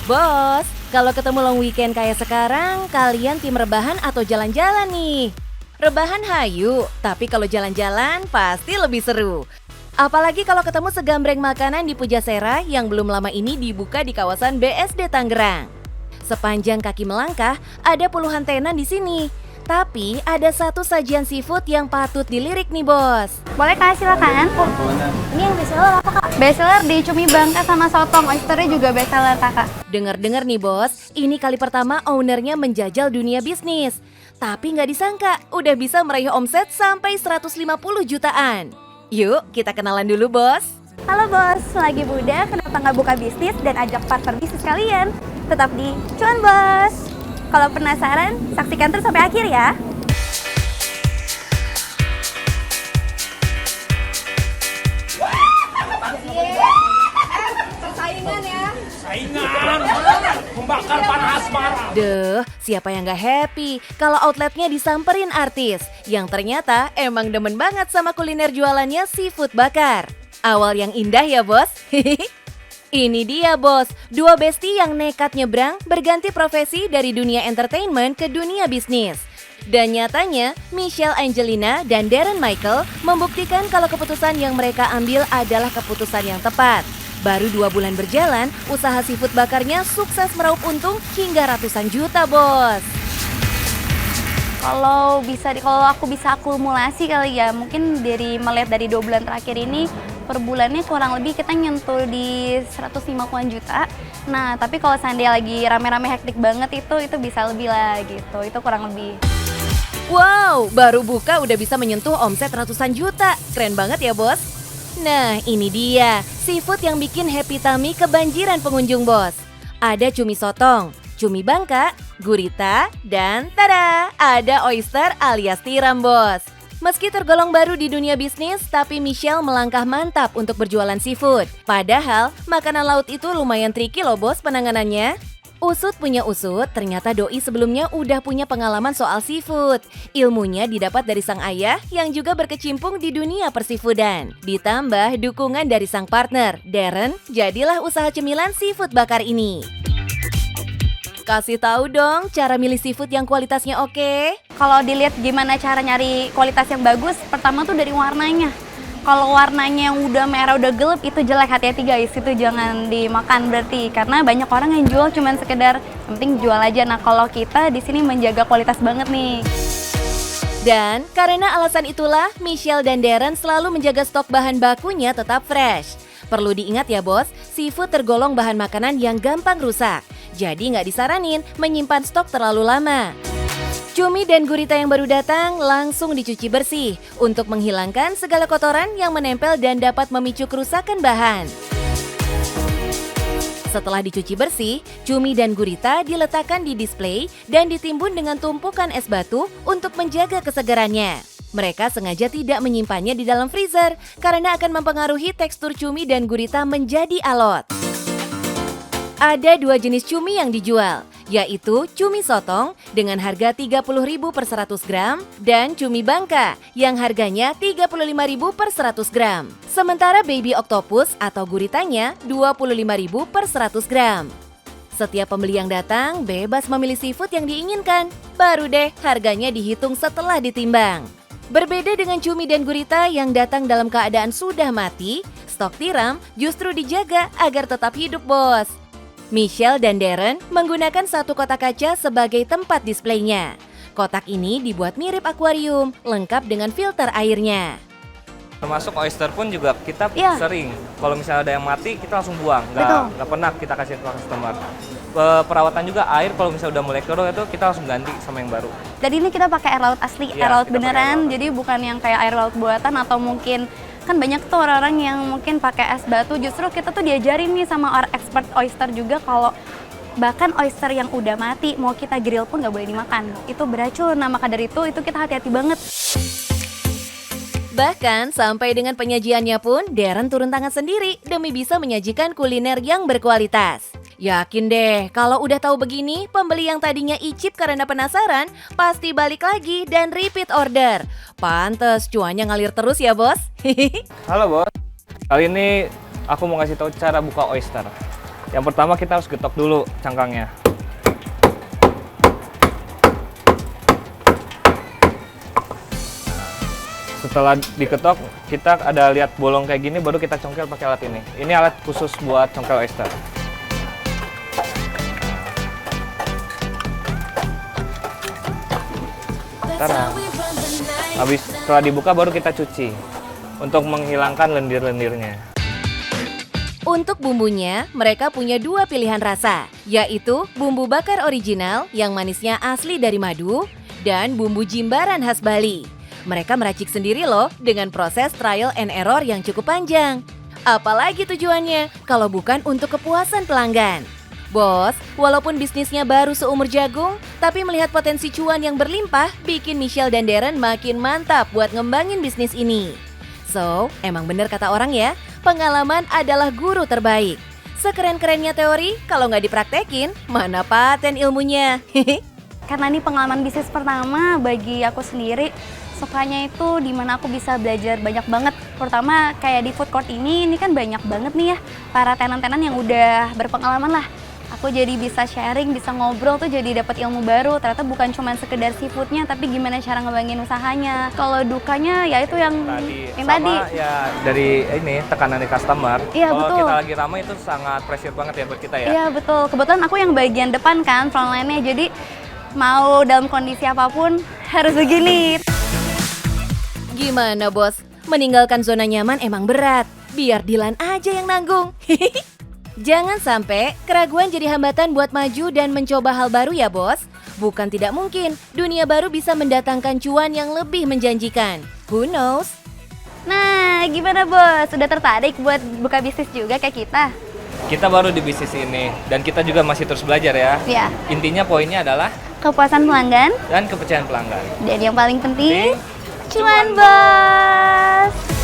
Bos, kalau ketemu long weekend kayak sekarang, kalian tim rebahan atau jalan-jalan nih? Rebahan hayu, tapi kalau jalan-jalan pasti lebih seru. Apalagi kalau ketemu segambreng makanan di Pujasera yang belum lama ini dibuka di kawasan BSD Tangerang. Sepanjang kaki melangkah, ada puluhan tenan di sini. Tapi ada satu sajian seafood yang patut dilirik nih bos. Boleh Kak, silakan. Ini yang bestseller apa Kak? Bestseller di cumi bangka sama sotong, oysternya juga bestseller Kakak. Dengar-dengar nih bos, ini kali pertama ownernya menjajal dunia bisnis. Tapi nggak disangka, udah bisa meraih omset sampai 150 jutaan. Yuk, kita kenalan dulu bos. Halo bos, lagi muda kenapa nggak buka bisnis dan ajak partner bisnis kalian? Tetap di Cuan Bos. Kalau penasaran, saksikan terus sampai akhir ya. Membakar panas asmara. Deh, siapa yang gak happy kalau outletnya disamperin artis yang ternyata emang demen banget sama kuliner jualannya seafood bakar. Awal yang indah ya bos. Ini dia bos, dua besti yang nekat nyebrang berganti profesi dari dunia entertainment ke dunia bisnis. Dan nyatanya, Michelle Angelina dan Darren Michael membuktikan kalau keputusan yang mereka ambil adalah keputusan yang tepat. Baru 2 bulan berjalan, usaha seafood bakarnya sukses meraup untung hingga ratusan juta bos. Kalau aku bisa akumulasi kali ya, mungkin melihat dari 2 bulan terakhir ini per bulannya kurang lebih kita nyentuh di 150-an juta. Nah, tapi kalau seandainya lagi rame-rame hektik banget itu bisa lebih lah gitu. Itu kurang lebih. Wow, baru buka udah bisa menyentuh omset ratusan juta. Keren banget ya bos. Nah, ini dia seafood yang bikin happy tummy kebanjiran pengunjung bos. Ada cumi sotong, cumi bangka, gurita, dan tada, ada oyster alias tiram bos. Meski tergolong baru di dunia bisnis, tapi Michelle melangkah mantap untuk berjualan seafood. Padahal, makanan laut itu lumayan tricky loh bos penanganannya. Usut punya usut, ternyata doi sebelumnya udah punya pengalaman soal seafood. Ilmunya didapat dari sang ayah yang juga berkecimpung di dunia persifoodan. Ditambah dukungan dari sang partner, Darren, jadilah usaha cemilan seafood bakar ini. Kasih tahu dong cara milih seafood yang kualitasnya oke. Kalau dilihat gimana cara nyari kualitas yang bagus, pertama tuh dari warnanya. Kalau warnanya yang udah merah, udah gelap, itu jelek, hati-hati guys, itu jangan dimakan berarti. Karena banyak orang yang jual cuman sekedar, yang penting jual aja. Nah kalau kita di sini menjaga kualitas banget nih. Dan karena alasan itulah, Michelle dan Darren selalu menjaga stok bahan bakunya tetap fresh. Perlu diingat ya bos, seafood tergolong bahan makanan yang gampang rusak. Jadi nggak disaranin menyimpan stok terlalu lama. Cumi dan gurita yang baru datang langsung dicuci bersih untuk menghilangkan segala kotoran yang menempel dan dapat memicu kerusakan bahan. Setelah dicuci bersih, cumi dan gurita diletakkan di display dan ditimbun dengan tumpukan es batu untuk menjaga kesegarannya. Mereka sengaja tidak menyimpannya di dalam freezer karena akan mempengaruhi tekstur cumi dan gurita menjadi alot. Ada 2 jenis cumi yang dijual, yaitu cumi sotong dengan harga Rp30.000 per 100 gram dan cumi bangka yang harganya Rp35.000 per 100 gram. Sementara baby octopus atau guritanya Rp25.000 per 100 gram. Setiap pembeli yang datang bebas memilih seafood yang diinginkan. Baru deh harganya dihitung setelah ditimbang. Berbeda dengan cumi dan gurita yang datang dalam keadaan sudah mati, stok tiram justru dijaga agar tetap hidup bos. Michelle dan Darren menggunakan satu kotak kaca sebagai tempat displaynya. Kotak ini dibuat mirip akuarium, lengkap dengan filter airnya. Termasuk oyster pun juga kita sering. Kalau misalnya ada yang mati, kita langsung buang. Nggak pernah kita kasih ke customer. Perawatan juga air, kalau misalnya udah mulai keruh itu kita langsung ganti sama yang baru. Jadi ini kita pakai air laut asli, air laut beneran. Jadi bukan yang kayak air laut buatan atau mungkin kan banyak tuh orang-orang yang mungkin pakai es batu. Justru kita tuh diajarin nih sama expert oyster juga kalau bahkan oyster yang udah mati mau kita grill pun nggak boleh dimakan. Itu beracun. Nah maka dari itu kita hati-hati banget. Bahkan sampai dengan penyajiannya pun Darren turun tangan sendiri demi bisa menyajikan kuliner yang berkualitas. Yakin deh, kalau udah tahu begini, pembeli yang tadinya icip karena penasaran, pasti balik lagi dan repeat order. Pantes cuannya ngalir terus ya bos. Halo bos, kali ini aku mau ngasih tahu cara buka oyster. Yang pertama kita harus getok dulu cangkangnya. Setelah diketok, kita ada lihat bolong kayak gini, baru kita congkel pakai alat ini. Ini alat khusus buat congkel oyster. Tara. Habis setelah dibuka baru kita cuci untuk menghilangkan lendir-lendirnya. Untuk bumbunya, mereka punya 2 pilihan rasa, yaitu bumbu bakar original yang manisnya asli dari madu dan bumbu jimbaran khas Bali. Mereka meracik sendiri loh dengan proses trial and error yang cukup panjang. Apalagi tujuannya kalau bukan untuk kepuasan pelanggan. Bos, walaupun bisnisnya baru seumur jagung, tapi melihat potensi cuan yang berlimpah bikin Michelle dan Darren makin mantap buat ngembangin bisnis ini. So, emang bener kata orang ya, pengalaman adalah guru terbaik. Sekeren-kerennya teori, kalau nggak dipraktekin, mana paten ilmunya. Karena ini pengalaman bisnis pertama bagi aku sendiri, sukanya itu dimana aku bisa belajar banyak banget. Terutama kayak di food court ini kan banyak banget nih ya para tenan-tenan yang udah berpengalaman lah. Aku jadi bisa sharing, bisa ngobrol tuh jadi dapat ilmu baru. Ternyata bukan cuma sekedar seafoodnya, tapi gimana cara ngebangin usahanya. Kalau dukanya ya itu yang tadi. Ya dari ini tekanan dari customer. Iya, kalau betul. kita lagi ramai itu sangat pressure banget ya buat kita ya. Iya betul. Kebetulan aku yang bagian depan kan, frontline-nya. Jadi mau dalam kondisi apapun harus begini. Gimana bos? Meninggalkan zona nyaman emang berat. Biar Dilan aja yang nanggung. Jangan sampai keraguan jadi hambatan buat maju dan mencoba hal baru ya bos. Bukan tidak mungkin, dunia baru bisa mendatangkan cuan yang lebih menjanjikan. Who knows? Nah, gimana bos? Sudah tertarik buat buka bisnis juga kayak kita? Kita baru di bisnis ini dan kita juga masih terus belajar ya. Iya. Intinya poinnya adalah Kepuasan pelanggan dan kepercayaan pelanggan. dan yang paling penting, cuan bos!